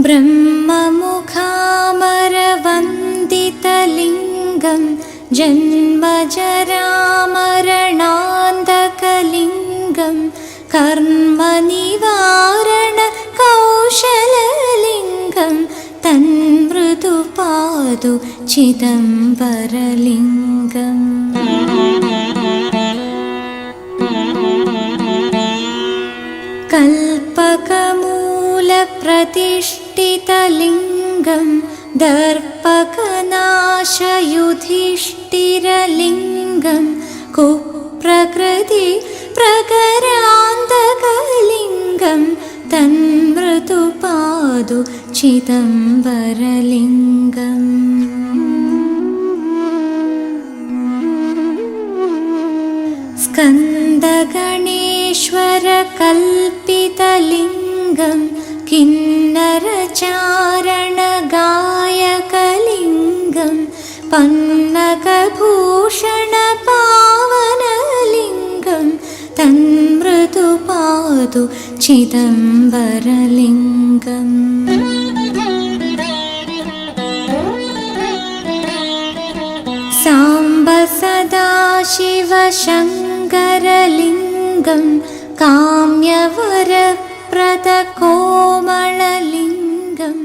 ब्रह्ममुखामरवन्दितलिङ्गं जन्मजरामरणान्धकलिङ्गं कर्मनिवारणकौशललिङ्गं तन्मृदुपादु चिदम्बरलिङ्गम् कल्पकमूलप्रतिष्ठितलिङ्गं दर्पकनाशयुधिष्ठिरलिङ्गं कुप्रकृतिप्रकरान्तकलिङ्गं तन्मृदुपादु चिदम्बरलिङ्गम् स्कन्दगणेश्वरकल्पितलिङ्गं किन्नरचारणगायकलिङ्गं पन्नगभूषणपावनलिङ्गं तन्मृदुपादु चिदम्बरलिङ्गम् साम्ब सदाशिवशङ्करलिङ्गं काम्यवरप्रदकोमललिङ्गं